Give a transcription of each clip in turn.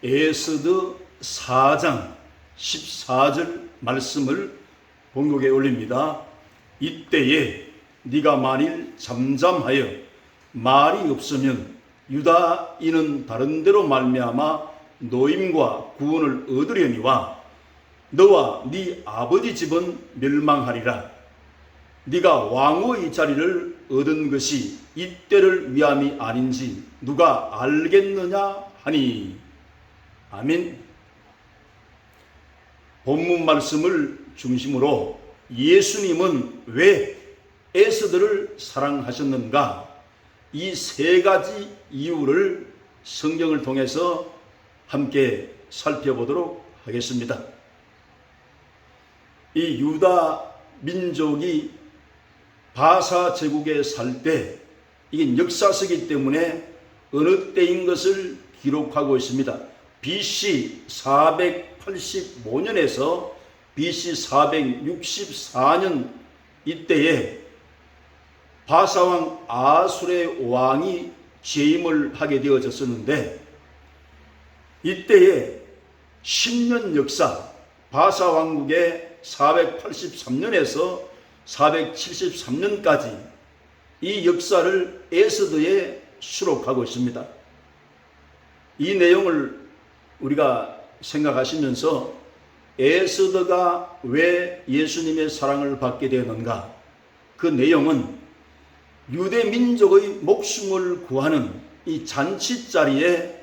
에스더 4장 14절 말씀을 본국에 올립니다. 이때에 네가 만일 잠잠하여 말이 없으면 유다인은 다른 데로 말미암아 노임과 구원을 얻으려니와 너와 네 아버지 집은 멸망하리라. 네가 왕의 자리를 얻은 것이 이때를 위함이 아닌지 누가 알겠느냐 하니. 아멘. 본문 말씀을 중심으로 예수님은 왜 에스더를 사랑하셨는가, 이 세 가지 이유를 성경을 통해서 함께 살펴보도록 하겠습니다. 이 유다 민족이 바사 제국에 살 때, 이게 역사서이기 때문에 어느 때인 것을 기록하고 있습니다. BC 485년에서 BC 464년 이때에 바사왕 아술의 왕이 재임을 하게 되어졌었는데, 이때에 10년 역사, 바사 왕국의 483년에서 473년까지 이 역사를 에스더에 수록하고 있습니다. 이 내용을 우리가 생각하시면서 에스더가 왜 예수님의 사랑을 받게 되었는가, 그 내용은 유대 민족의 목숨을 구하는 이 잔치 자리에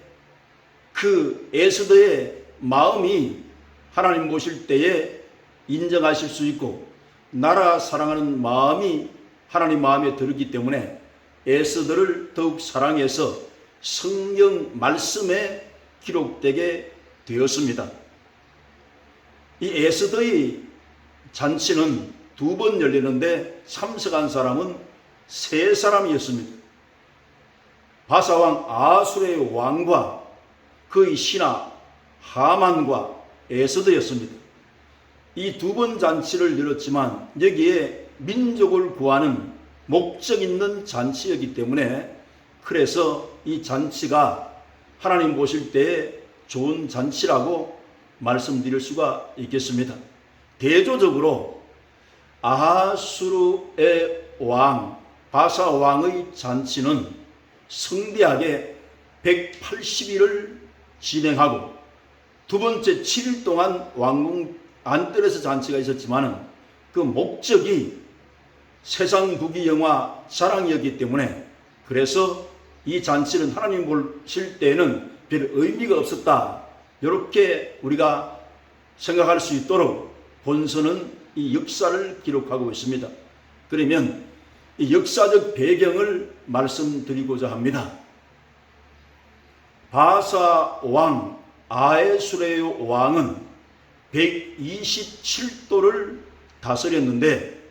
그 에스더의 마음이 하나님 보실 때에 인정하실 수 있고, 나라 사랑하는 마음이 하나님 마음에 들었기 때문에 에스더를 더욱 사랑해서 성경 말씀에 기록되게 되었습니다. 이 에스더의 잔치는 2번 열리는데 참석한 사람은 3사람이었습니다. 바사왕 아술의 왕과 그의 신하 하만과 에스더였습니다. 이 2번 잔치를 열었지만 여기에 민족을 구하는 목적 있는 잔치였기 때문에, 그래서 이 잔치가 하나님 보실 때에 좋은 잔치라고 말씀드릴 수가 있겠습니다. 대조적으로 아하수르의 왕 바사 왕의 잔치는 성대하게 180일을 진행하고, 두 번째 7일 동안 왕궁 안뜰에서 잔치가 있었지만 그 목적이 세상 부귀영화 자랑이었기 때문에, 그래서 이 잔치는 하나님 보실 때에는 별 의미가 없었다, 이렇게 우리가 생각할 수 있도록 본서는 이 역사를 기록하고 있습니다. 그러면 이 역사적 배경을 말씀드리고자 합니다. 바사 왕 아하수레의 왕은 127도를 다스렸는데,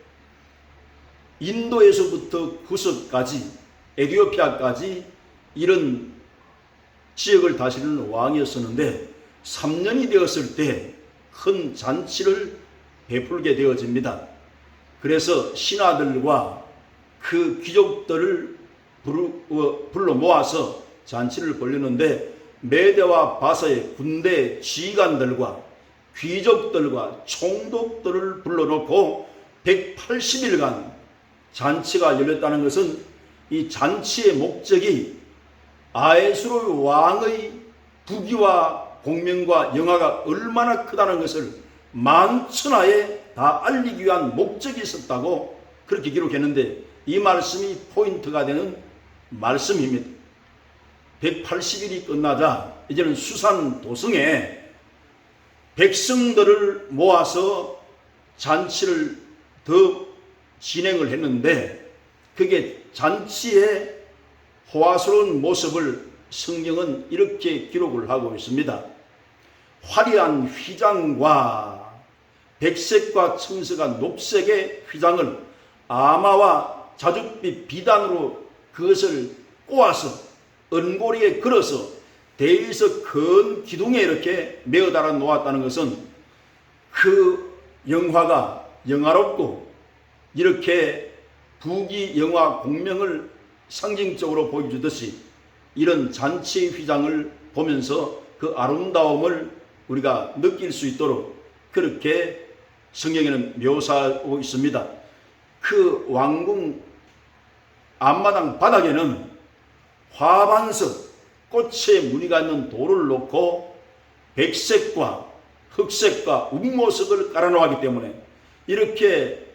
인도에서부터 구석까지 에티오피아까지 이런 지역을 다스리는 왕이었었는데, 3년이 되었을 때 큰 잔치를 베풀게 되어집니다. 그래서 신하들과 그 귀족들을 불러 모아서 잔치를 벌리는데, 메대와 바사의 군대 지휘관들과 귀족들과 총독들을 불러놓고 180일간 잔치가 열렸다는 것은, 이 잔치의 목적이 아하수르 왕의 부귀와 공명과 영화가 얼마나 크다는 것을 만천하에 다 알리기 위한 목적이 있었다고 그렇게 기록했는데, 이 말씀이 포인트가 되는 말씀입니다. 180일이 끝나자 이제는 수산 도성에 백성들을 모아서 잔치를 더 진행을 했는데, 그게 잔치의 호화스러운 모습을 성경은 이렇게 기록을 하고 있습니다. 화려한 휘장과 백색과 청색과 녹색의 휘장을 아마와 자줏빛 비단으로 그것을 꼬아서 은고리에 걸어서 대에서 큰 기둥에 이렇게 메어 달아 놓았다는 것은, 그 영화가 영화롭고 이렇게 부귀 영화 공명을 상징적으로 보여주듯이 이런 잔치의 휘장을 보면서 그 아름다움을 우리가 느낄 수 있도록 그렇게 성경에는 묘사하고 있습니다. 그 왕궁 앞마당 바닥에는 화반석, 꽃의 무늬가 있는 돌을 놓고 백색과 흑색과 운모석을 깔아놓았기 때문에 이렇게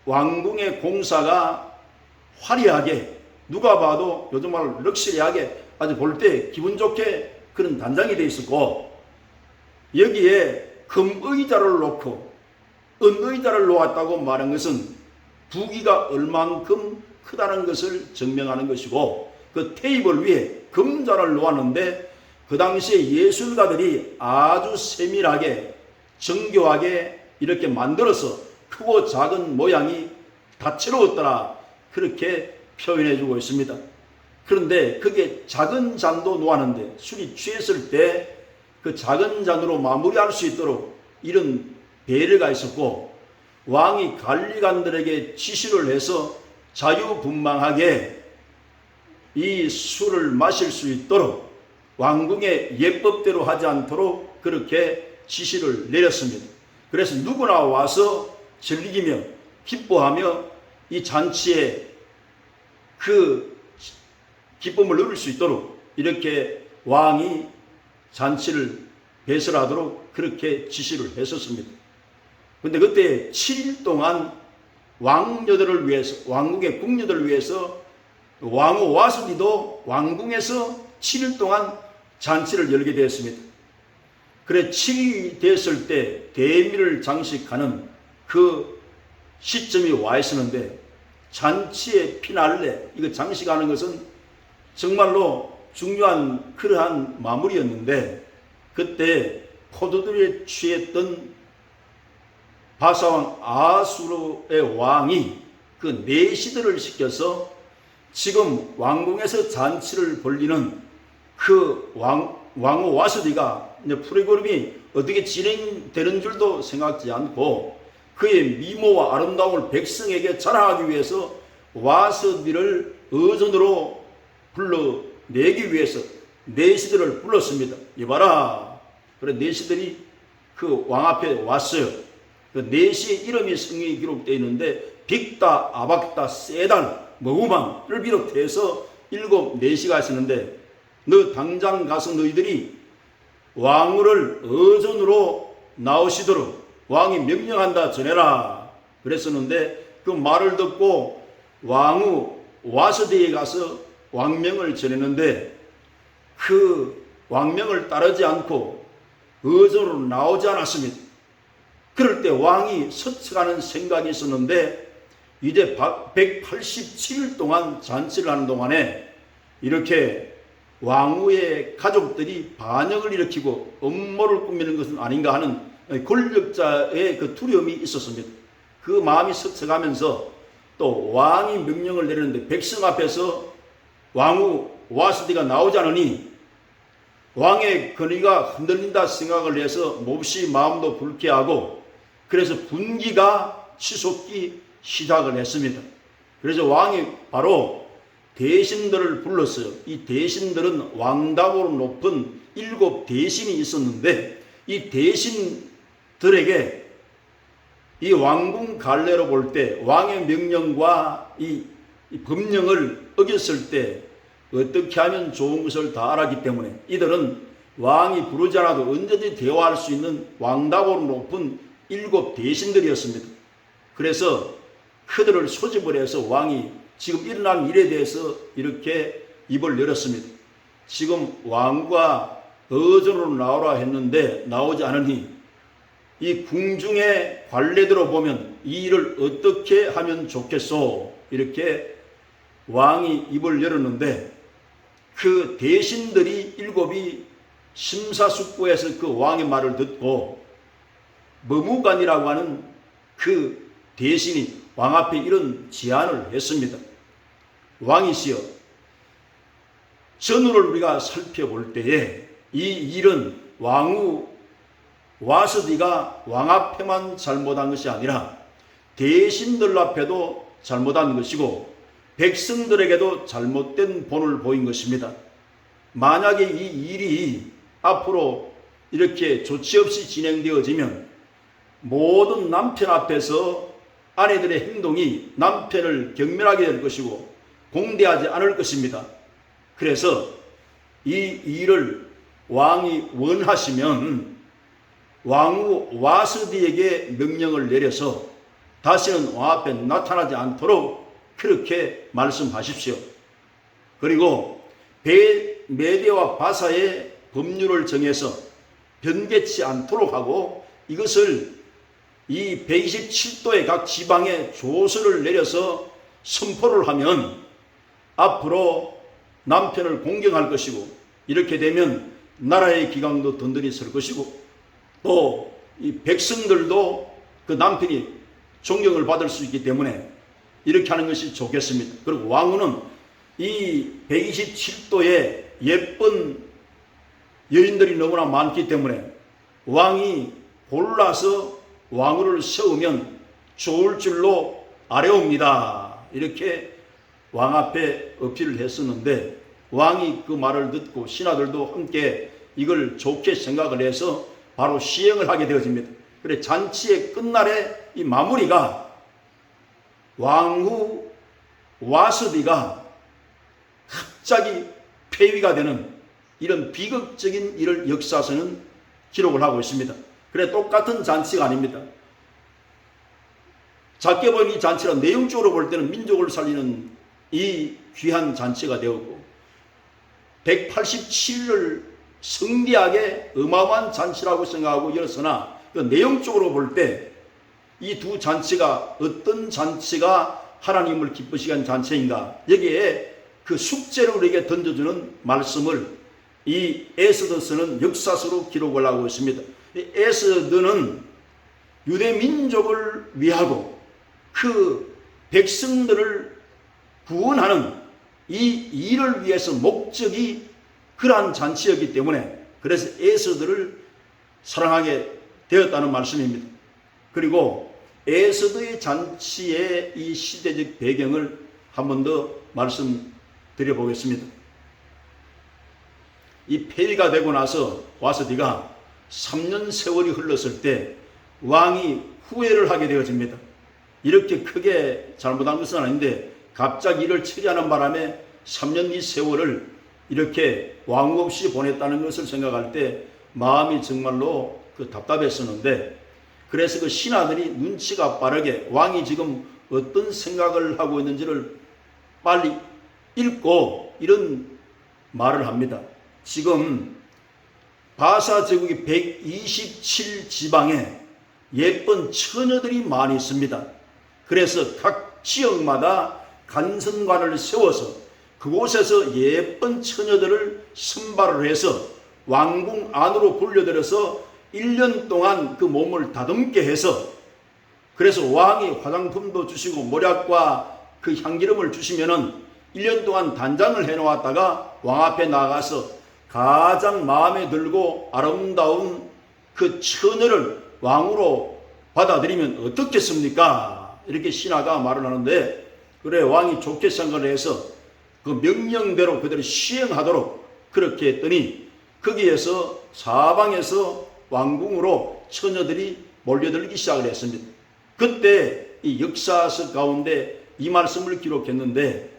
왕궁의 공사가 화려하게, 누가 봐도 요즘 말로 럭셔리하게 아주 볼 때 기분 좋게 그런 단장이 되어 있었고, 여기에 금의자를 놓고 은의자를 놓았다고 말한 것은 부귀가 얼만큼 크다는 것을 증명하는 것이고, 그 테이블 위에 금잔을 놓았는데 그 당시에 예술가들이 아주 세밀하게 정교하게 이렇게 만들어서 크고 작은 모양이 다채로웠더라, 그렇게 표현해 주고 있습니다. 그런데 그게 작은 잔도 놓았는데 술이 취했을 때 그 작은 잔으로 마무리할 수 있도록 이런 배려가 있었고, 왕이 관리관들에게 지시를 해서 자유분방하게 이 술을 마실 수 있도록 왕궁의 예법대로 하지 않도록 그렇게 지시를 내렸습니다. 그래서 누구나 와서 즐기며 기뻐하며 이 잔치에 그 기쁨을 누릴 수 있도록 이렇게 왕이 잔치를 배설하도록 그렇게 지시를 했었습니다. 그런데 그때 7일 동안 왕녀들을 위해서, 왕궁의 궁녀들을 위해서 왕후 와스디도 왕궁에서 7일 동안 잔치를 열게 되었습니다. 그래 7일이 됐을 때 대미를 장식하는 그 시점이 와 있었는데, 잔치의 피날레, 이거 장식하는 것은 정말로 중요한 그러한 마무리였는데, 그때 포도들에 취했던 바사왕 아수르의 왕이 그 내시들을 시켜서 지금 왕궁에서 잔치를 벌리는 그 왕후 와스디가 프로그램이 어떻게 진행되는 줄도 생각지 않고 그의 미모와 아름다움을 백성에게 자랑하기 위해서 와스디를 의전으로 불러내기 위해서 내시들을 불렀습니다. 이봐라. 그래 내시들이 그 왕 앞에 왔어요. 그 내시의 이름이 성경에 기록되어 있는데 빅다, 아박다, 세단, 머우망을 비롯해서 7 내시가 있었는데, 너 당장 가서 너희들이 왕후를 의전으로 나오시도록 왕이 명령한다 전해라 그랬었는데, 그 말을 듣고 왕후 와스디에 가서 왕명을 전했는데 그 왕명을 따르지 않고 의전으로 나오지 않았습니다. 그럴 때 왕이 서쳐가는 생각이 있었는데, 이제 187일 동안 잔치를 하는 동안에 이렇게 왕후의 가족들이 반역을 일으키고 음모를 꾸미는 것은 아닌가 하는 권력자의 그 두려움이 있었습니다. 그 마음이 서쳐가면서 또 왕이 명령을 내리는데 백성 앞에서 왕후 와스디가 나오지 않으니 왕의 권위가 흔들린다 생각을 해서 몹시 마음도 불쾌하고, 그래서 분기가 치솟기 시작을 했습니다. 그래서 왕이 바로 대신들을 불렀어요. 이 대신들은 왕답으로 높은 7 대신이 있었는데, 이 대신들에게 이 왕궁 갈래로 볼 때 왕의 명령과 이 법령을 어겼을 때 어떻게 하면 좋은 것을 다 알았기 때문에 이들은 왕이 부르지 않아도 언제든지 대화할 수 있는 왕답으로 높은 7 대신들이었습니다. 그래서 그들을 소집을 해서 왕이 지금 일어난 일에 대해서 이렇게 입을 열었습니다. 지금 왕과 의전으로 나오라 했는데 나오지 않으니 이 궁중의 관례대로 보면 이 일을 어떻게 하면 좋겠소? 이렇게 왕이 입을 열었는데, 그 대신들이 7이 심사숙고해서 그 왕의 말을 듣고 머무간이라고 하는 그 대신이 왕 앞에 이런 제안을 했습니다. 왕이시여, 전후를 우리가 살펴볼 때에 이 일은 왕후 와스디가 왕 앞에만 잘못한 것이 아니라 대신들 앞에도 잘못한 것이고 백성들에게도 잘못된 본을 보인 것입니다. 만약에 이 일이 앞으로 이렇게 조치 없이 진행되어지면 모든 남편 앞에서 아내들의 행동이 남편을 경멸하게 될 것이고 공대하지 않을 것입니다. 그래서 이 일을 왕이 원하시면 왕후 와스디에게 명령을 내려서 다시는 왕 앞에 나타나지 않도록 그렇게 말씀하십시오. 그리고 메대와 바사의 법률을 정해서 변개치 않도록 하고 이것을 이 127도의 각 지방에 조서를 내려서 선포를 하면 앞으로 남편을 공경할 것이고 이렇게 되면 나라의 기강도 든든히 설 것이고 또 이 백성들도 그 남편이 존경을 받을 수 있기 때문에 이렇게 하는 것이 좋겠습니다. 그리고 왕후는 이 127도의 예쁜 여인들이 너무나 많기 때문에 왕이 골라서 왕후를 세우면 좋을 줄로 아뢰옵니다. 이렇게 왕 앞에 어필을 했었는데 왕이 그 말을 듣고 신하들도 함께 이걸 좋게 생각을 해서 바로 시행을 하게 되어집니다. 그래 잔치의 끝날에 이 마무리가 왕후 와스디가 갑자기 폐위가 되는 이런 비극적인 일을 역사서는 기록을 하고 있습니다. 그래 똑같은 잔치가 아닙니다. 작게 보이는 이 잔치가 내용적으로 볼 때는 민족을 살리는 이 귀한 잔치가 되었고 187일을 성대하게 어마어마한 잔치라고 생각하고 열었으나 그 내용적으로 볼 때 이 두 잔치가 어떤 잔치가 하나님을 기쁘시게 한 잔치인가 여기에 그 숙제를 우리에게 던져주는 말씀을 이 에스더서는 역사서로 기록을 하고 있습니다. 이 에스더는 유대 민족을 위하고 그 백성들을 구원하는 이 일을 위해서 목적이 그러한 잔치였기 때문에 그래서 에스더를 사랑하게 되었다는 말씀입니다. 그리고 에스더의 잔치의 이 시대적 배경을 한 번 더 말씀드려 보겠습니다. 이 폐위가 되고 나서 와스디가 3년 세월이 흘렀을 때 왕이 후회를 하게 되어집니다. 이렇게 크게 잘못한 것은 아닌데 갑자기 일을 처리하는 바람에 3년 이 세월을 이렇게 왕후 없이 보냈다는 것을 생각할 때 마음이 정말로 답답했었는데 그래서 그 신하들이 눈치가 빠르게 왕이 지금 어떤 생각을 하고 있는지를 빨리 읽고 이런 말을 합니다. 지금 바사 제국이 127지방에 예쁜 처녀들이 많이 있습니다. 그래서 각 지역마다 간선관을 세워서 그곳에서 예쁜 처녀들을 선발을 해서 왕궁 안으로 불려들여서 1년 동안 그 몸을 다듬게 해서 그래서 왕이 화장품도 주시고 모략과 그 향기름을 주시면은 1년 동안 단장을 해놓았다가 왕 앞에 나가서 가장 마음에 들고 아름다운 그 처녀를 왕으로 받아들이면 어떻겠습니까? 이렇게 신하가 말을 하는데 그래 왕이 좋게 생각을 해서 그 명령대로 그대로 시행하도록 그렇게 했더니 거기에서 사방에서 왕궁으로 처녀들이 몰려들기 시작을 했습니다. 그때 이 역사서 가운데 이 말씀을 기록했는데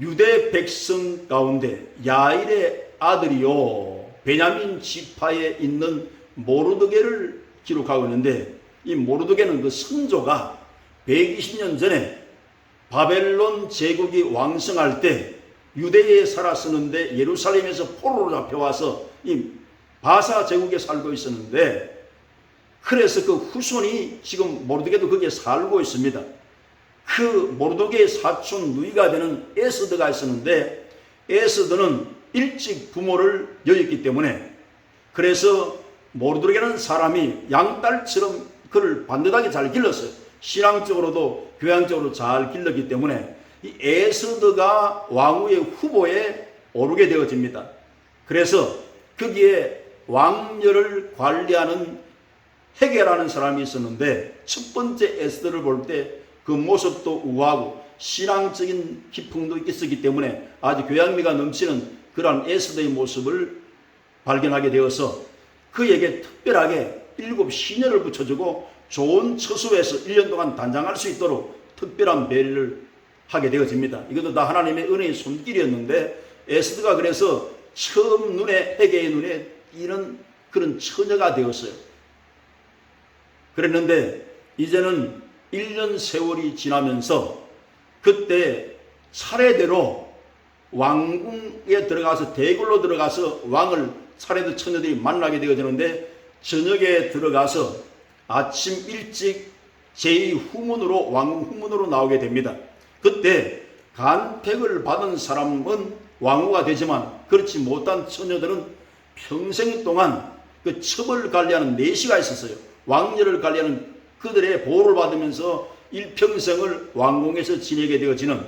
유대 백성 가운데 야일의 아들이요 베냐민 지파에 있는 모르드게를 기록하고 있는데 이 모르드게는 그 선조가 120년 전에 바벨론 제국이 왕성할 때 유대에 살았었는데 예루살렘에서 포로로 잡혀와서 이 바사 제국에 살고 있었는데 그래서 그 후손이 지금 모르드게도 거기에 살고 있습니다. 그 모르드게의 사촌 누이가 되는 에스더가 있었는데 에스더는 일찍 부모를 여겼기 때문에 그래서 모르드게라는 사람이 양딸처럼 그를 반듯하게 잘 길렀어요. 신앙적으로도 교양적으로 잘 길렀기 때문에 이 에스더가 왕후의 후보에 오르게 되어집니다. 그래서 거기에 왕녀를 관리하는 헤게라는 사람이 있었는데 첫 번째 에스더를 볼 때 그 모습도 우아하고 신앙적인 기풍도 있었기 때문에 아주 교양미가 넘치는 그러한 에스더의 모습을 발견하게 되어서 그에게 특별하게 7 시녀를 붙여주고 좋은 처소에서 1년 동안 단장할 수 있도록 특별한 배려를 하게 되어집니다. 이것도 다 하나님의 은혜의 손길이었는데 에스더가 그래서 처음 헤게의 눈에 띄는 그런 처녀가 되었어요. 그랬는데 이제는 1년 세월이 지나면서 그때 차례대로 왕궁에 들어가서 대궐로 들어가서 왕을 차례대로 처녀들이 만나게 되어지는데 저녁에 들어가서 아침 일찍 제2후문으로 왕궁 후문으로 나오게 됩니다. 그때 간택을 받은 사람은 왕후가 되지만 그렇지 못한 처녀들은 평생 동안 그 첩을 관리하는 내시가 있었어요. 왕녀를 관리하는 그들의 보호를 받으면서 일평생을 왕궁에서 지내게 되어지는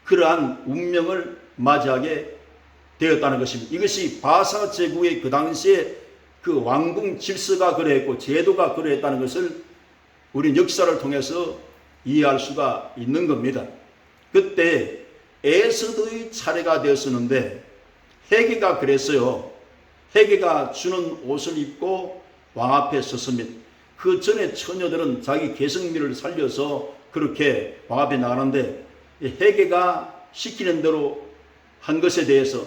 그러한 운명을 맞이하게 되었다는 것입니다. 이것이 바사 제국의 그 당시에 그 왕궁 질서가 그러했고 제도가 그러했다는 것을 우리 역사를 통해서 이해할 수가 있는 겁니다. 그때 에스더의 차례가 되었었는데 헤게가 그랬어요. 헤게가 주는 옷을 입고 왕 앞에 섰습니다. 그 전에 처녀들은 자기 개성미를 살려서 그렇게 왕 앞에 나가는데 헤게가 시키는 대로 한 것에 대해서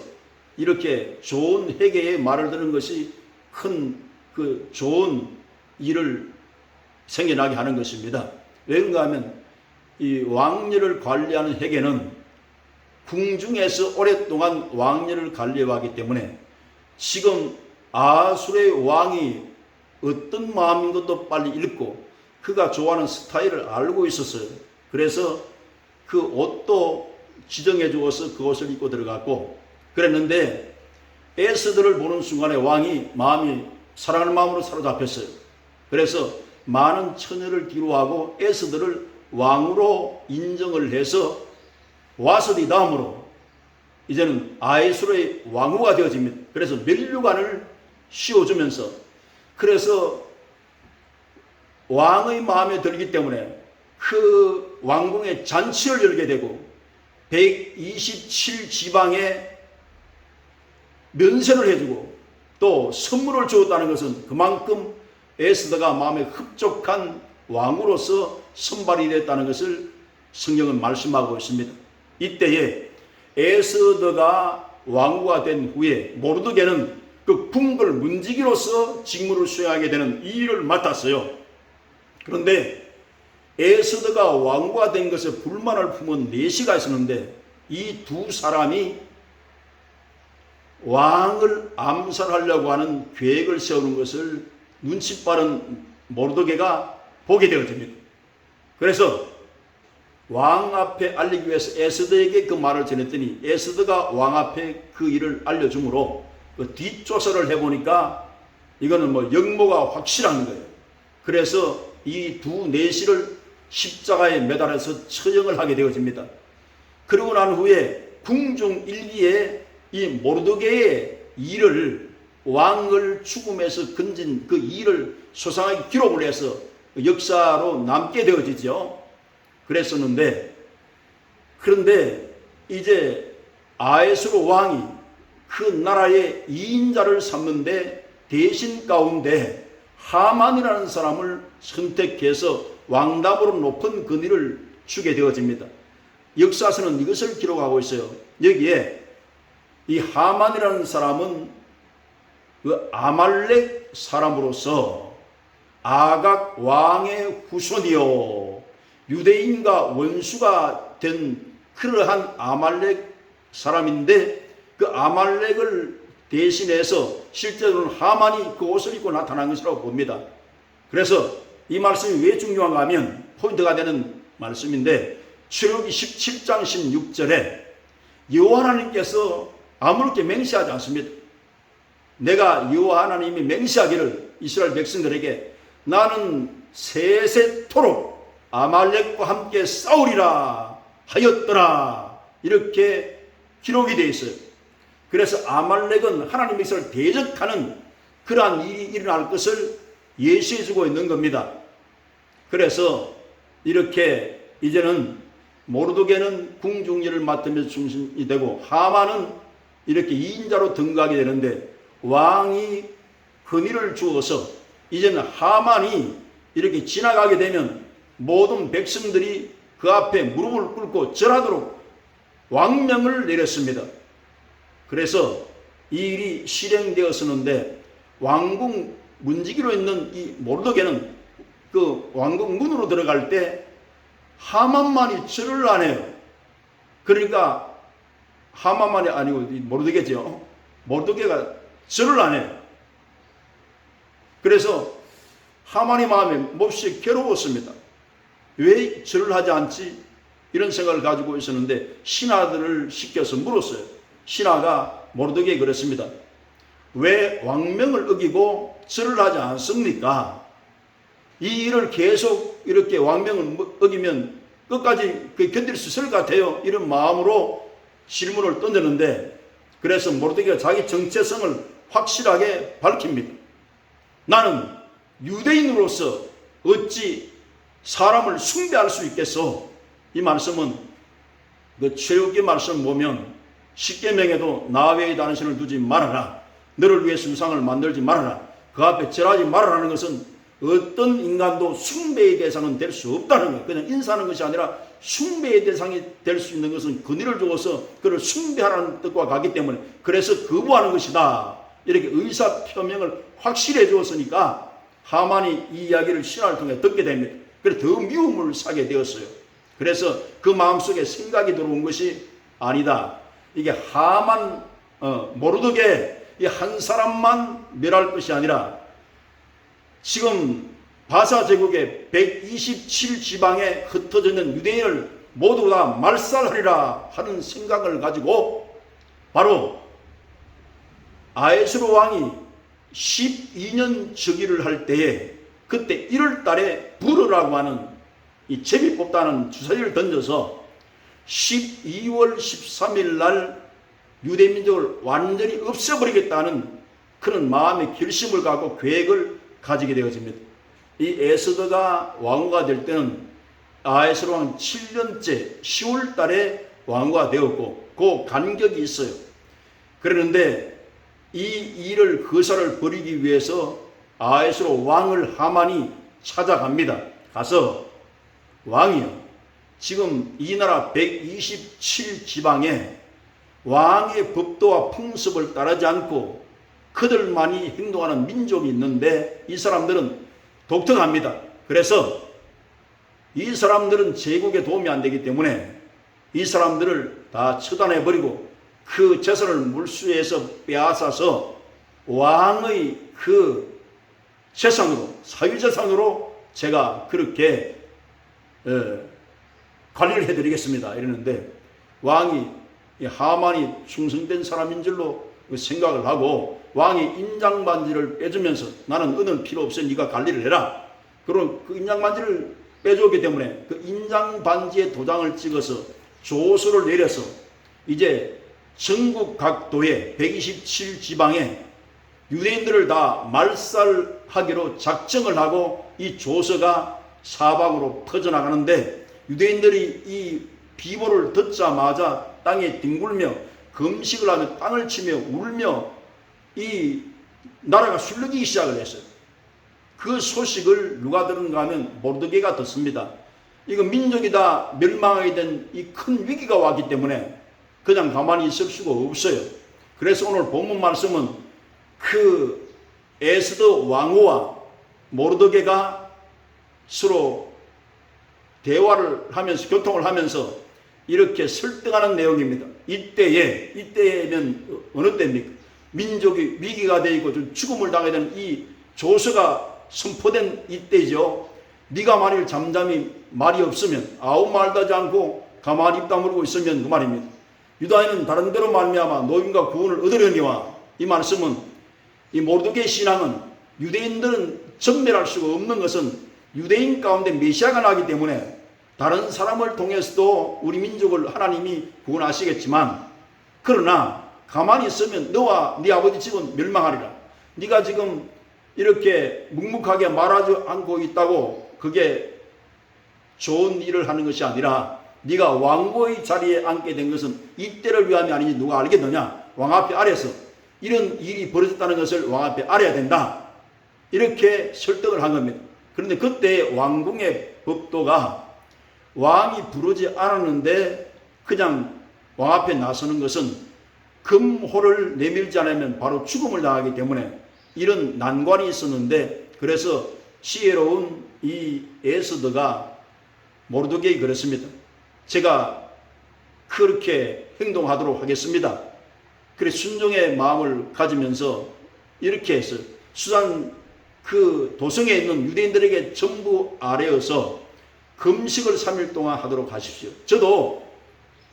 이렇게 좋은 헤게의 말을 듣는 것이 큰 그 좋은 일을 생겨나게 하는 것입니다. 왜인가 하면 이 왕녀를 관리하는 헤게는 궁중에서 오랫동안 왕녀를 관리해왔기 때문에 지금 아수르의 왕이 어떤 마음인 것도 빨리 읽고 그가 좋아하는 스타일을 알고 있었어요. 그래서 그 옷도 지정해 주어서 그 옷을 입고 들어갔고 그랬는데 에스더를 보는 순간에 왕이 마음이 사랑하는 마음으로 사로잡혔어요. 그래서 많은 처녀를 뒤로하고 에스더를 왕으로 인정을 해서 와서디 다음으로 이제는 아수르의 왕후가 되어집니다. 그래서 면류관을 씌워주면서 그래서 왕의 마음에 들기 때문에 그 왕궁에 잔치를 열게 되고 127지방에 면세를 해주고 또 선물을 주었다는 것은 그만큼 에스더가 마음에 흡족한 왕으로서 선발이 됐다는 것을 성경은 말씀하고 있습니다. 이때에 에스더가 왕후가 된 후에 모르드게는 그 궁궐 문지기로서 직무를 수행하게 되는 이 일을 맡았어요. 그런데 에스더가 왕후가 된 것에 불만을 품은 내시가 있었는데 이 두 사람이 왕을 암살하려고 하는 계획을 세우는 것을 눈치 빠른 모르드게가 보게 되어집니다. 그래서 왕 앞에 알리기 위해서 에스더에게 그 말을 전했더니 에스더가 왕 앞에 그 일을 알려주므로 그 뒷조사를 해보니까 이거는 뭐 역모가 확실한 거예요. 그래서 이 두 내시를 십자가에 매달아서 처형을 하게 되어집니다. 그러고 난 후에 궁중 일기에 이 모르드게의 일을 왕을 죽음에서 건진 그 일을 소상하게 기록을 해서 역사로 남게 되어지죠. 그랬었는데 그런데 이제 아수르 왕이 그 나라의 2인자를 삼는데 대신 가운데 하만이라는 사람을 선택해서 왕답으로 높은 권위를 주게 되어집니다. 역사서는 이것을 기록하고 있어요. 여기에 이 하만이라는 사람은 그 아말렉 사람으로서 아각 왕의 후손이요 유대인과 원수가 된 그러한 아말렉 사람인데 그 아말렉을 대신해서 실제로는 하만이 그 옷을 입고 나타난 것이라고 봅니다. 그래서 이 말씀이 왜 중요한가 하면 포인트가 되는 말씀인데 출애굽기 17장 16절에 여호와 하나님께서 아무렇게 맹세하지 않습니다. 내가 여호와 하나님이 맹세하기를 이스라엘 백성들에게 나는 세세토록 아말렉과 함께 싸우리라 하였더라 이렇게 기록이 되어 있어요. 그래서 아말렉은 하나님 백성을 대적하는 그러한 일이 일어날 것을 예시해주고 있는 겁니다. 그래서 이렇게 이제는 모르드게는 궁중일을 맡으면서 중심이 되고 하만은 이렇게 2인자로 등극하게 되는데 왕이 권위를 주어서 이제는 하만이 이렇게 지나가게 되면 모든 백성들이 그 앞에 무릎을 꿇고 절하도록 왕명을 내렸습니다. 그래서 이 일이 실행되었었는데 왕궁 문지기로 있는 이 모르드게는 그 왕궁 문으로 들어갈 때 하만만이 절을 안 해요. 그러니까 하만만이 아니고 모르드게죠. 모르드게가 절을 안 해요. 그래서 하만의 마음에 몹시 괴로웠습니다. 왜 절을 하지 않지? 이런 생각을 가지고 있었는데 신하들을 시켜서 물었어요. 신하가 모르드게에 그랬습니다. 왜 왕명을 어기고 절을 하지 않습니까? 이 일을 계속 이렇게 왕명을 어기면 끝까지 견딜 수 있을 것 같아요. 이런 마음으로 질문을 던졌는데 그래서 모르드게가 자기 정체성을 확실하게 밝힙니다. 나는 유대인으로서 어찌 사람을 숭배할 수 있겠소? 이 말씀은 그 출애굽기 말씀 보면 십계명에도 나 외에 다른 신을 두지 말아라. 너를 위해 우상을 만들지 말아라. 그 앞에 절하지 말아라는 것은 어떤 인간도 숭배의 대상은 될 수 없다는 거예요. 그냥 인사하는 것이 아니라 숭배의 대상이 될 수 있는 것은 권위를 주어서 그를 숭배하라는 뜻과 같기 때문에 그래서 거부하는 것이다. 이렇게 의사표명을 확실히 해주었으니까 하만이 이 이야기를 신하를 통해 듣게 됩니다. 그래서 더 미움을 사게 되었어요. 그래서 그 마음속에 생각이 들어온 것이 아니다. 이게 하만 모르드게 이 한 사람만 멸할 것이 아니라 지금 바사 제국의 127지방에 흩어져 있는 유대인을 모두 다 말살하리라 하는 생각을 가지고 바로 아에스로 왕이 12년 즉위를 할 때에 그때 1월 달에 부르라고 하는 이 제비 뽑다는 주사위를 던져서 12월 13일 날 유대민족을 완전히 없애버리겠다는 그런 마음의 결심을 갖고 계획을 가지게 되어집니다. 이 에스더가 왕후가 될 때는 아에스로 왕 7년째 10월 달에 왕후가 되었고 그 간격이 있어요. 그러는데 이 일을 거사를 벌이기 위해서 아에스로 왕을 하만이 찾아갑니다. 가서 왕이요, 지금 이 나라 127지방에 왕의 법도와 풍습을 따르지 않고 그들만이 행동하는 민족이 있는데 이 사람들은 독특합니다. 그래서 이 사람들은 제국에 도움이 안 되기 때문에 이 사람들을 다 처단해버리고 그 재산을 물수에서 빼앗아서 왕의 그 재산으로, 사유재산으로 제가 그렇게 관리를 해드리겠습니다. 이러는데 왕이 하만이 충성된 사람인 줄로 생각을 하고 왕이 인장반지를 빼주면서 나는 은은 필요 없어 네가 관리를 해라. 그럼 그 인장반지를 빼줬기 때문에 그 인장반지에 도장을 찍어서 조서를 내려서 이제 전국 각도에 127지방에 유대인들을 다 말살하기로 작정을 하고 이 조서가 사방으로 퍼져나가는데 유대인들이 이 비보를 듣자마자 땅에 뒹굴며 금식을 하며 땅을 치며 울며 이 나라가 술르기 시작을 했어요. 그 소식을 누가 들은가 하면 모르드게가 듣습니다. 이거 민족이 다 멸망하게 된 이 큰 위기가 왔기 때문에 그냥 가만히 있을 수가 없어요. 그래서 오늘 본문 말씀은 그 에스더 왕후와 모르드게가 서로 대화를 하면서 교통을 하면서 이렇게 설득하는 내용입니다. 이때면 어느 때입니까? 민족이 위기가 되고 좀 죽음을 당하게 된 이 조서가 선포된 이때죠. 네가 만일 잠잠히 말이 없으면 아무 말도 하지 않고 가만히 입 다물고 있으면 그 말입니다. 유다인은 다른 데로 말미암아 노임과 구원을 얻으려니와 이 말씀은 이 모르드게의 신앙은 유대인들은 전멸할 수가 없는 것은 유대인 가운데 메시아가 나기 때문에 다른 사람을 통해서도 우리 민족을 하나님이 구원하시겠지만 그러나 가만히 있으면 너와 네 아버지 집은 멸망하리라. 네가 지금 이렇게 묵묵하게 말하지 않고 있다고 그게 좋은 일을 하는 것이 아니라 네가 왕고의 자리에 앉게 된 것은 이때를 위함이 아니지 누가 알겠느냐. 왕 앞에 아래서 이런 일이 벌어졌다는 것을 왕 앞에 알아야 된다. 이렇게 설득을 한 겁니다. 그런데 그때 왕궁의 법도가 왕이 부르지 않았는데 그냥 왕 앞에 나서는 것은 금호를 내밀지 않으면 바로 죽음을 당하기 때문에 이런 난관이 있었는데, 그래서 지혜로운 이 에스더가 모르드게이 그랬습니다. 제가 그렇게 행동하도록 하겠습니다. 그래 순종의 마음을 가지면서 이렇게 했어요. 수산 그 도성에 있는 유대인들에게 전부 아뢰어서 금식을 3일 동안 하도록 하십시오. 저도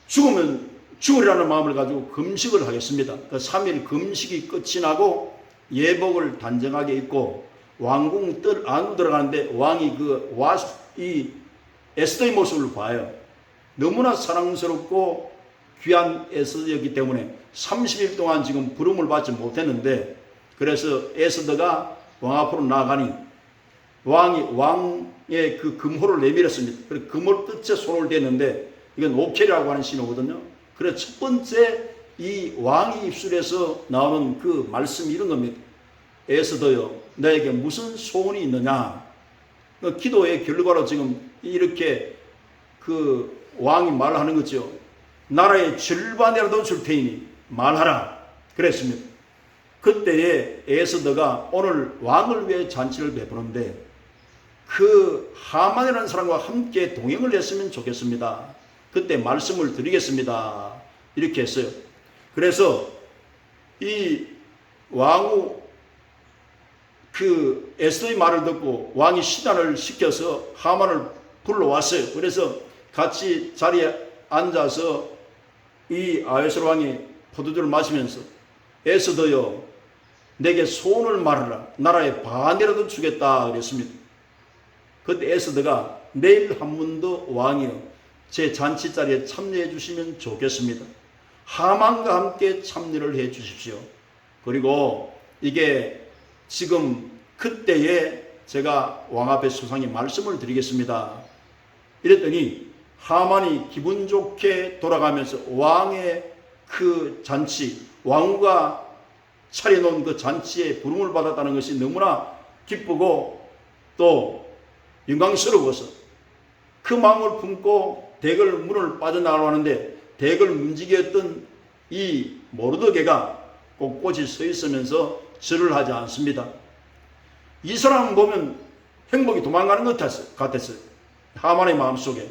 죽으면 죽으리라는 마음을 가지고 금식을 하겠습니다. 그 3일 금식이 끝이 나고 예복을 단정하게 입고 왕궁 뜰 안으로 들어가는데 왕이 이 에스더의 모습을 봐요. 너무나 사랑스럽고 귀한 에스더였기 때문에 30일 동안 지금 부름을 받지 못했는데, 그래서 에스더가 왕 앞으로 나아가니 왕이 왕의 그 금호를 내밀었습니다. 그래서 금호 끝에 손을 댔는데 이건 오케라고 하는 신호거든요. 그래서 첫 번째 이 왕의 입술에서 나오는 그 말씀이 이런 겁니다. 에스더여, 너에게 무슨 소원이 있느냐? 그 기도의 결과로 지금 이렇게 그 왕이 말하는 거죠. 나라의 절반이라도 줄 테니 말하라. 그랬습니다. 그때에 에스더가 오늘 왕을 위해 잔치를 베푸는데 그 하만이라는 사람과 함께 동행을 했으면 좋겠습니다. 그때 말씀을 드리겠습니다. 이렇게 했어요. 그래서 이 왕후 그 에스더의 말을 듣고 왕이 시단을 시켜서 하만을 불러왔어요. 그래서 같이 자리에 앉아서 이 아하수에로 왕이 포도주를 마시면서 에스더여, 내게 소원을 말하라. 나라의 반이라도 주겠다 그랬습니다. 그때 에스더가 내일 한 번 더 왕이여 제 잔치 자리에 참여해 주시면 좋겠습니다. 하만과 함께 참여를 해 주십시오. 그리고 이게 지금 그때에 제가 왕 앞에 수상히 말씀을 드리겠습니다. 이랬더니 하만이 기분 좋게 돌아가면서 왕의 그 잔치, 왕후가 차려놓은 그 잔치에 부름을 받았다는 것이 너무나 기쁘고 또 영광스러워서 그 마음을 품고 대궐 문을 빠져나가려 하는데 대궐 문지기였던 이 모르드게가 꼿꼿이 서 있으면서 절을 하지 않습니다. 이 사람 보면 행복이 도망가는 것 같았어요. 하만의 마음속에.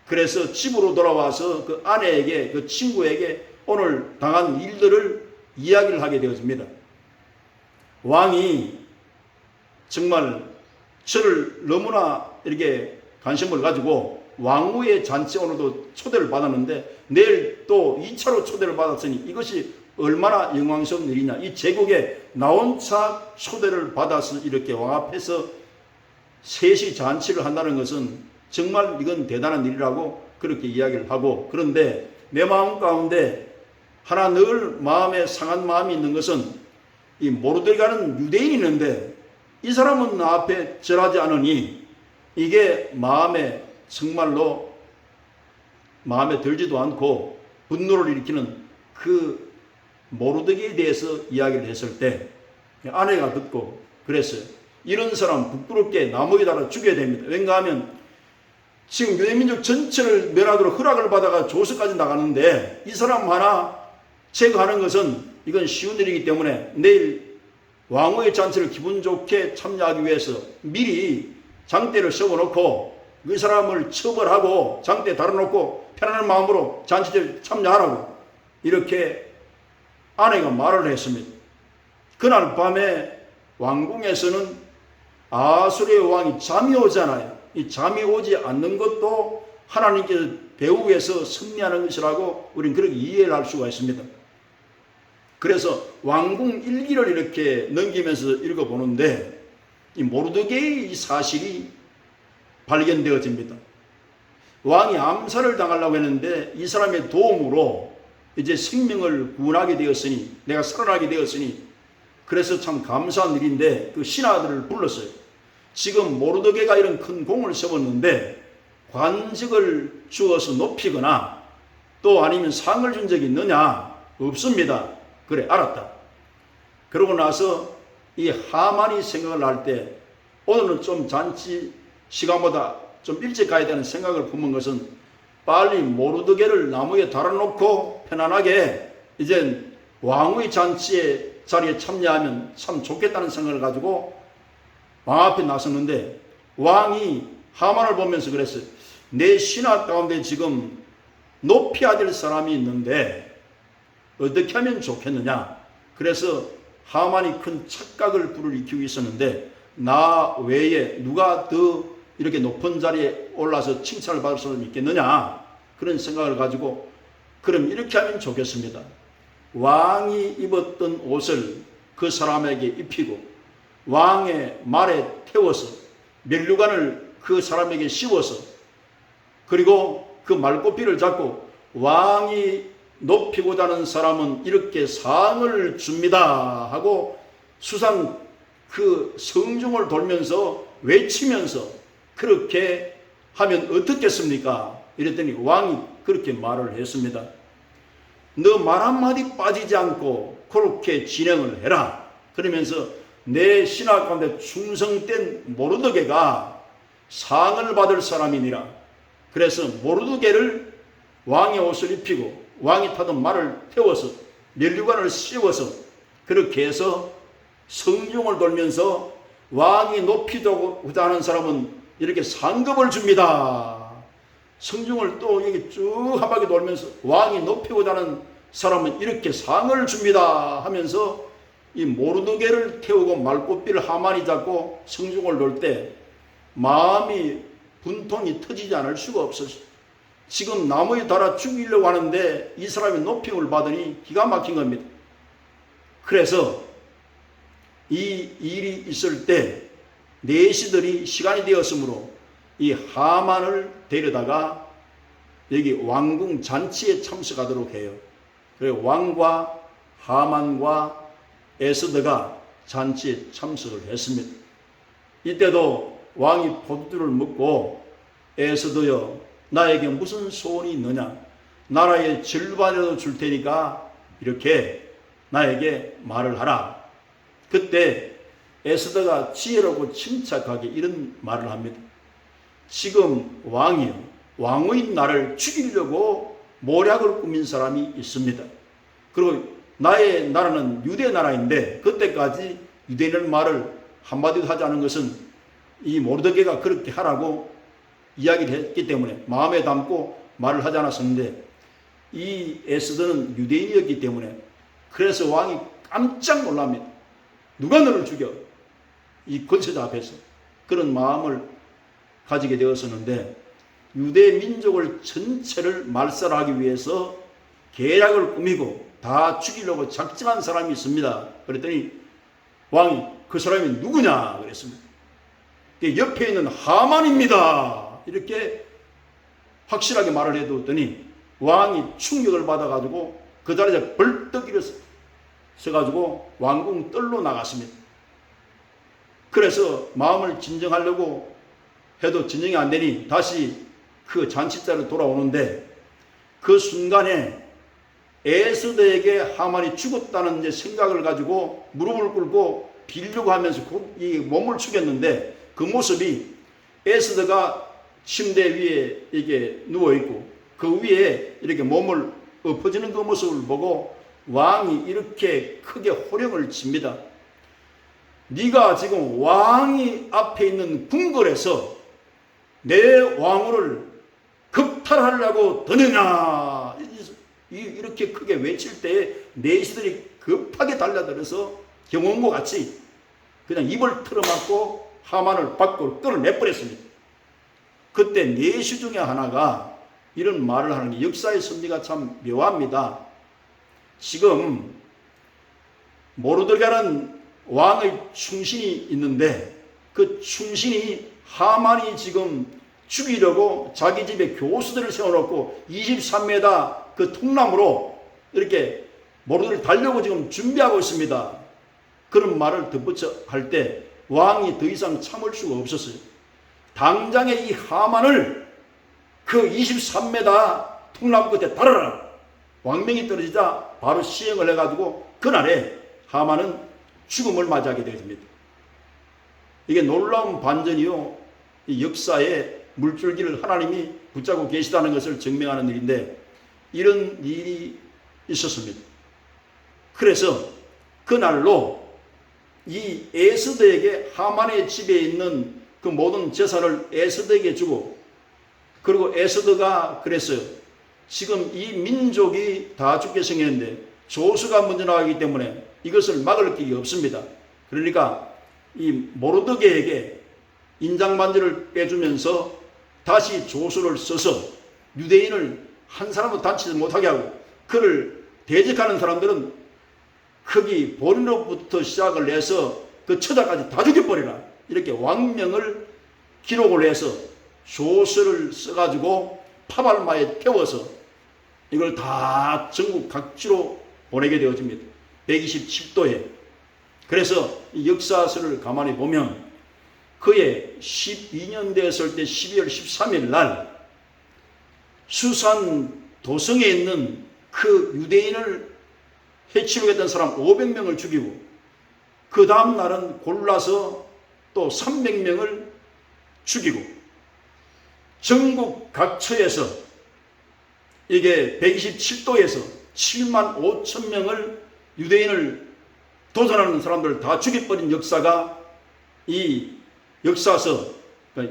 그래서 집으로 돌아와서 그 아내에게, 그 친구에게 오늘 당한 일들을 이야기를 하게 되어집니다. 왕이 정말 저를 너무나 이렇게 관심을 가지고 왕후의 잔치 오늘도 초대를 받았는데 내일 또 2차로 초대를 받았으니 이것이 얼마나 영광스러운 일이냐. 이 제국에 나온차 초대를 받아서 이렇게 왕 앞에서 셋이 잔치를 한다는 것은 정말 이건 대단한 일이라고 그렇게 이야기를 하고, 그런데 내 마음 가운데 하나 늘 마음에 상한 마음이 있는 것은 이 모르드게는 유대인이 있는데 이 사람은 나 앞에 절하지 않으니 이게 마음에 정말로 마음에 들지도 않고 분노를 일으키는 그 모르드게에 대해서 이야기를 했을 때 아내가 듣고 그랬어요. 이런 사람 부끄럽게 나무에 달아 죽여야 됩니다. 왜냐 하면 지금 유대민족 전체를 멸하도록 허락을 받아가 조서까지 나가는데 이 사람 하나 제거하는 것은 이건 쉬운 일이기 때문에 내일 왕후의 잔치를 기분 좋게 참여하기 위해서 미리 장대를 세워놓고 그 사람을 처벌하고 장대에 달아놓고 편안한 마음으로 잔치를 참여하라고 이렇게 아내가 말을 했습니다. 그날 밤에 왕궁에서는 아수르의 왕이 잠이 오잖아요. 이 잠이 오지 않는 것도 하나님께서 배후에서 승리하는 것이라고 우리는 그렇게 이해를 할 수가 있습니다. 그래서 왕궁 일기를 이렇게 넘기면서 읽어보는데 이 모르드게의 이 사실이 발견되어집니다. 왕이 암살을 당하려고 했는데 이 사람의 도움으로 이제 생명을 구원하게 되었으니, 내가 살아나게 되었으니, 그래서 참 감사한 일인데 그 신하들을 불렀어요. 지금 모르드게가 이런 큰 공을 세웠는데 관직을 주어서 높이거나 또 아니면 상을 준 적이 있느냐? 없습니다. 그래, 알았다. 그러고 나서 이 하만이 생각을 할 때 오늘은 좀 잔치 시간보다 좀 일찍 가야 되는 생각을 품은 것은 빨리 모르드게를 나무에 달아놓고 편안하게 이제 왕의 자리에 참여하면 참 좋겠다는 생각을 가지고 왕 앞에 나섰는데 왕이 하만을 보면서 그랬어요. 내 신하 가운데 지금 높여야 될 사람이 있는데 어떻게 하면 좋겠느냐. 그래서 하만이 큰 착각을 불어일으키고 있었는데 나 외에 누가 더 이렇게 높은 자리에 올라서 칭찬을 받을 사람이 있겠느냐. 그런 생각을 가지고 그럼 이렇게 하면 좋겠습니다. 왕이 입었던 옷을 그 사람에게 입히고 왕의 말에 태워서 면류관을 그 사람에게 씌워서 그리고 그 말꼬피를 잡고 왕이 높이고자 하는 사람은 이렇게 상을 줍니다 하고 수상 그 성중을 돌면서 외치면서 그렇게 하면 어떻겠습니까? 이랬더니 왕이 그렇게 말을 했습니다. 너 말 한마디 빠지지 않고 그렇게 진행을 해라. 그러면서 내 신하 가운데 충성된 모르드게가 상을 받을 사람이니라. 그래서 모르드게를 왕의 옷을 입히고 왕이 타던 말을 태워서 면류관을 씌워서 그렇게 해서 성중을 돌면서 왕이 높이고자 하는 사람은 이렇게 상급을 줍니다. 성중을 또 여기 쭉 한 바퀴 돌면서 왕이 높이고자 하는 사람은 이렇게 상을 줍니다 하면서 이 모르드게를 태우고 말꼬피를 하만이 잡고 성중을 돌 때 마음이 분통이 터지지 않을 수가 없었어요. 지금 나무에 달아 죽이려고 하는데 이 사람이 높임을 받으니 기가 막힌 겁니다. 그래서 이 일이 있을 때 내시들이 시간이 되었으므로 이 하만을 데려다가 여기 왕궁 잔치에 참석하도록 해요. 그리고 왕과 하만과 에스더가 잔치에 참석을 했습니다. 이때도 왕이 포도주를 먹고 에스더여 나에게 무슨 소원이 있느냐. 나라의 절반이라도 줄 테니까 이렇게 나에게 말을 하라. 그때 에스더가 지혜롭고 침착하게 이런 말을 합니다. 지금 왕이요 왕의 나를 죽이려고 모략을 꾸민 사람이 있습니다. 그리고 나의 나라는 유대 나라인데 그때까지 유대인의 말을 한마디도 하지 않은 것은 이 모르드게가 그렇게 하라고 이야기를 했기 때문에 마음에 담고 말을 하지 않았었는데 이 에스더는 유대인이었기 때문에 그래서 왕이 깜짝 놀랍니다. 누가 너를 죽여? 이 권세자 앞에서 그런 마음을 가지게 되었었는데 유대 민족을 전체를 말살하기 위해서 계략을 꾸미고 다 죽이려고 작정한 사람이 있습니다. 그랬더니 왕이 그 사람이 누구냐 그랬습니다. 옆에 있는 하만입니다. 이렇게 확실하게 말을 해두었더니 왕이 충격을 받아가지고 그 자리에 벌떡 일어서가지고 왕궁 뜰로 나갔습니다. 그래서 마음을 진정하려고 해도 진정이 안 되니 다시 그 잔치자로 돌아오는데 그 순간에 에스더에게 하만이 죽었다는 이제 생각을 가지고 무릎을 꿇고 빌려고 하면서 이 몸을 숙였는데 그 모습이 에스더가 침대 위에 이게 누워있고 그 위에 이렇게 몸을 엎어지는 그 모습을 보고 왕이 이렇게 크게 호령을 칩니다. 네가 지금 왕이 앞에 있는 궁궐에서 내 왕후를 급탈하려고 드느냐 이렇게 크게 외칠 때에 내시들이 급하게 달려들어서 경원과 같이 그냥 입을 틀어막고 하만을 밖으로 끌어내버렸습니다. 그때 내시 중에 하나가 이런 말을 하는 게 역사의 섭리가 참 묘합니다. 지금 모르드게는 왕의 충신이 있는데 그 충신이 하만이 지금 죽이려고 자기 집에 교수들을 세워놓고 23m 그 통나무로 이렇게 모르드게를 달려고 지금 준비하고 있습니다. 그런 말을 덧붙여 할 때 왕이 더 이상 참을 수가 없었어요. 당장에 이 하만을 그 23m 통나무 끝에 달아라. 왕명이 떨어지자 바로 시행을 해가지고 그날에 하만은 죽음을 맞이하게 됩니다. 이게 놀라운 반전이요, 이 역사의 물줄기를 하나님이 붙잡고 계시다는 것을 증명하는 일인데, 이런 일이 있었습니다. 그래서 그날로 이 에스더에게 하만의 집에 있는 그 모든 재산을 에스더에게 주고, 그리고 에스더가 그랬어요. 지금 이 민족이 다 죽게 생겼는데 조수가 먼저 나가기 때문에 이것을 막을 길이 없습니다. 그러니까 이 모르드게에게 인장반지를 빼주면서 다시 조수를 써서 유대인을 한 사람도 다치지 못하게 하고, 그를 대적하는 사람들은 거기 본인으로부터 시작을 해서 그 처자까지 다 죽여버리라, 이렇게 왕명을 기록을 해서 조서를 써가지고 파발마에 태워서 이걸 다 전국 각지로 보내게 되어집니다. 127도에. 그래서 이 역사서를 가만히 보면 그의 12년 되었을 때 12월 13일 날 수산 도성에 있는 그 유대인을 해치려고 했던 사람 500명을 죽이고, 그 다음 날은 골라서 또 300명을 죽이고, 전국 각처에서 이게 127도에서 7만 5천 명을 유대인을 도전하는 사람들을 다 죽여버린 역사가 이 역사서,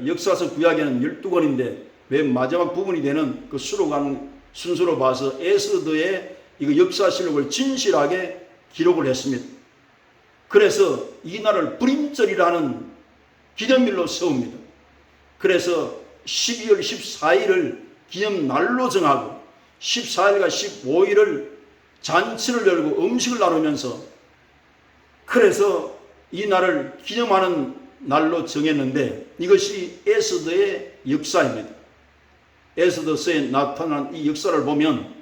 역사서 구약에는 12권인데 맨 마지막 부분이 되는 그 수록한 순서로 봐서 에스더의 이거 역사실록을 진실하게 기록을 했습니다. 그래서 이 날을 불임절이라는 기념일로 세웁니다. 그래서 12월 14일을 기념날로 정하고 14일과 15일을 잔치를 열고 음식을 나누면서, 그래서 이 날을 기념하는 날로 정했는데, 이것이 에스더의 역사입니다. 에스더서에 나타난 이 역사를 보면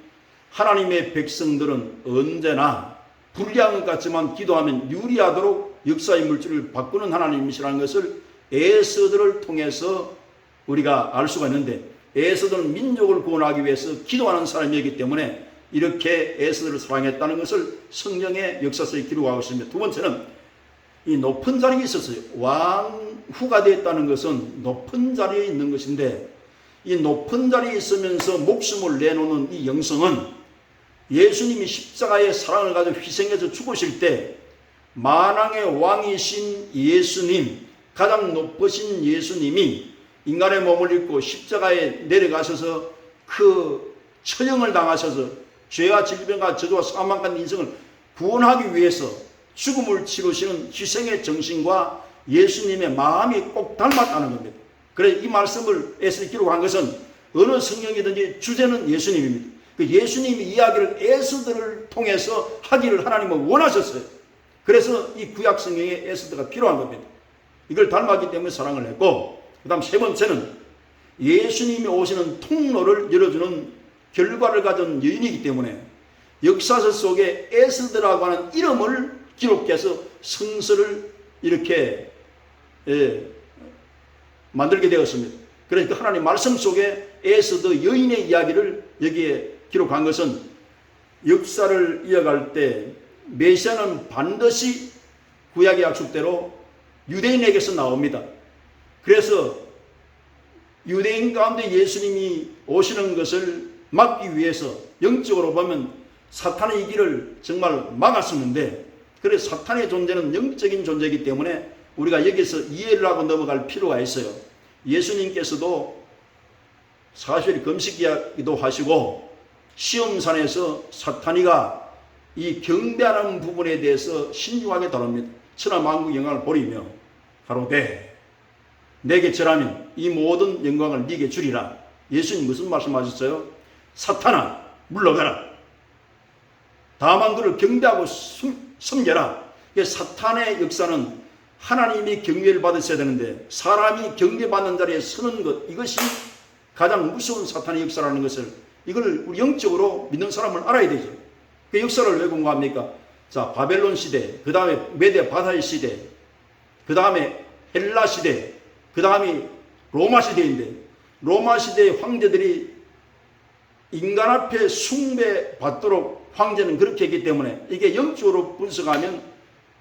하나님의 백성들은 언제나 불리한 것 같지만 기도하면 유리하도록 역사의 물줄을 바꾸는 하나님이시라는 것을 에스더를 통해서 우리가 알 수가 있는데, 에스더는 민족을 구원하기 위해서 기도하는 사람이었기 때문에 이렇게 에스더를 사랑했다는 것을 성경의 역사서에 기록하고 있습니다. 두 번째는 이 높은 자리에 있었어요. 왕후가 되었다는 것은 높은 자리에 있는 것인데, 이 높은 자리에 있으면서 목숨을 내놓는 이 영성은 예수님이 십자가의 사랑을 가지고 희생해서 죽으실 때 만왕의 왕이신 예수님, 가장 높으신 예수님이 인간의 몸을 입고 십자가에 내려가셔서 그 처형을 당하셔서 죄와 질병과 저주와 사망 같은 인생을 구원하기 위해서 죽음을 치르시는 희생의 정신과 예수님의 마음이 꼭 닮았다는 겁니다. 그래서 이 말씀을 에스더에 기록한 것은 어느 성경이든지 주제는 예수님입니다. 그 예수님의 이야기를 에스더를 통해서 하기를 하나님은 원하셨어요. 그래서 이 구약 성경에 에스더가 필요한 겁니다. 이걸 닮았기 때문에 사랑을 했고, 그 다음 세 번째는 예수님이 오시는 통로를 열어주는 결과를 가진 여인이기 때문에 역사서 속에 에스더라고 하는 이름을 기록해서 성서를 이렇게 만들게 되었습니다. 그러니까 하나님 말씀 속에 에스더 여인의 이야기를 여기에 기록한 것은 역사를 이어갈 때 메시아는 반드시 구약의 약속대로 유대인에게서 나옵니다. 그래서 유대인 가운데 예수님이 오시는 것을 막기 위해서 영적으로 보면 사탄의 길을 정말 막았었는데, 그래서 사탄의 존재는 영적인 존재이기 때문에 우리가 여기서 이해를 하고 넘어갈 필요가 있어요. 예수님께서도 사실 금식기도 하시고 시험산에서 사탄이가 이 경배하는 부분에 대해서 신중하게 다룹니다. 천하만국 영광을 버리며 가로되 내게 절하면 이 모든 영광을 네게 주리라. 예수님 무슨 말씀하셨어요? 사탄아 물러가라. 다만 그를 경배하고 섬겨라. 사탄의 역사는 하나님이 경배를 받으셔야 되는데 사람이 경배받는 자리에 서는 것, 이것이 가장 무서운 사탄의 역사라는 것을, 이걸 우리 영적으로 믿는 사람은 알아야 되죠. 그 역사를 왜 공부합니까? 자, 바벨론 시대, 그 다음에 메데 바살 시대, 그 다음에 헬라 시대, 그 다음에 로마 시대인데, 로마 시대의 황제들이 인간 앞에 숭배받도록 황제는 그렇게 했기 때문에 이게 영적으로 분석하면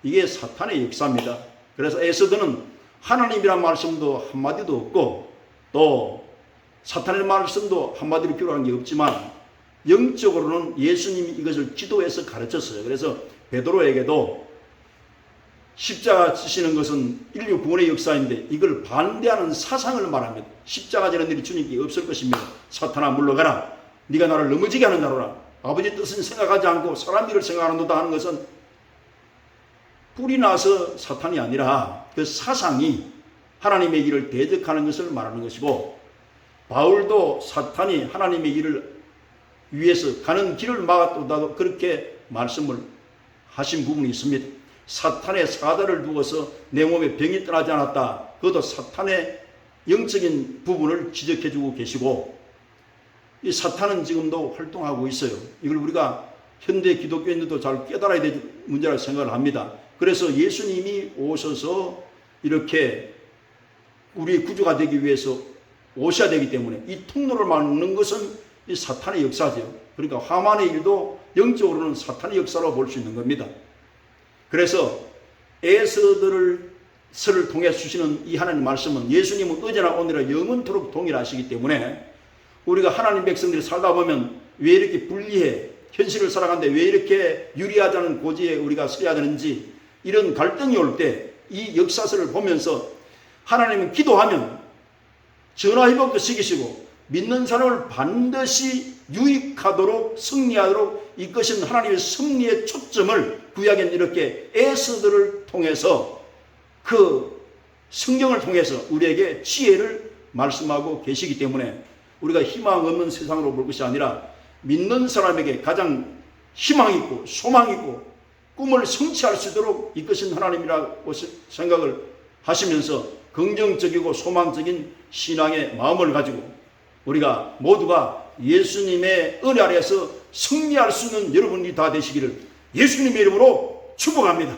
이게 사탄의 역사입니다. 그래서 에스더는 하나님이란 말씀도 한마디도 없고 또 사탄의 말씀도 한마디로 필요한 게 없지만 영적으로는 예수님이 이것을 기도해서 가르쳤어요. 그래서 베드로에게도 십자가 지시는 것은 인류 구원의 역사인데 이걸 반대하는 사상을 말합니다. 십자가 지는 일이 주님께 없을 것입니다. 사탄아 물러가라. 네가 나를 넘어지게 하는 자로라. 아버지 뜻은 생각하지 않고 사람 일을 생각하는도다 하는 것은 뿔이 나서 사탄이 아니라 그 사상이 하나님의 일을 대적하는 것을 말하는 것이고, 바울도 사탄이 하나님의 일을 위해서 가는 길을 막았다고 그렇게 말씀을 하신 부분이 있습니다. 사탄의 사자를 두어서 내 몸에 병이 떠나지 않았다. 그것도 사탄의 영적인 부분을 지적해주고 계시고, 이 사탄은 지금도 활동하고 있어요. 이걸 우리가 현대 기독교인들도 잘 깨달아야 될 문제라고 생각을 합니다. 그래서 예수님이 오셔서 이렇게 우리의 구주가 되기 위해서 오셔야 되기 때문에 이 통로를 막는 것은 이 사탄의 역사죠. 그러니까 하만의 일도 영적으로는 사탄의 역사로 볼 수 있는 겁니다. 그래서 에스더를 통해 주시는 이 하나님 말씀은 예수님은 어제나 오늘이나 영원토록 동일하시기 때문에 우리가 하나님 백성들이 살다 보면 왜 이렇게 불리해, 현실을 살아가는데 왜 이렇게 유리하지 않은 고지에 우리가 서야 되는지, 이런 갈등이 올 때 이 역사서를 보면서 하나님은 기도하면 전화위복도 시키시고 믿는 사람을 반드시 유익하도록 승리하도록 이끄신 하나님의 승리의 초점을 구약엔 이렇게 에스더를 통해서, 그 성경을 통해서 우리에게 지혜를 말씀하고 계시기 때문에 우리가 희망 없는 세상으로 볼 것이 아니라 믿는 사람에게 가장 희망 있고 소망 있고 꿈을 성취할 수 있도록 이끄신 하나님이라고 생각을 하시면서 긍정적이고 소망적인 신앙의 마음을 가지고 우리가 모두가 예수님의 은혜 아래에서 승리할 수 있는 여러분이 다 되시기를 예수님의 이름으로 축복합니다.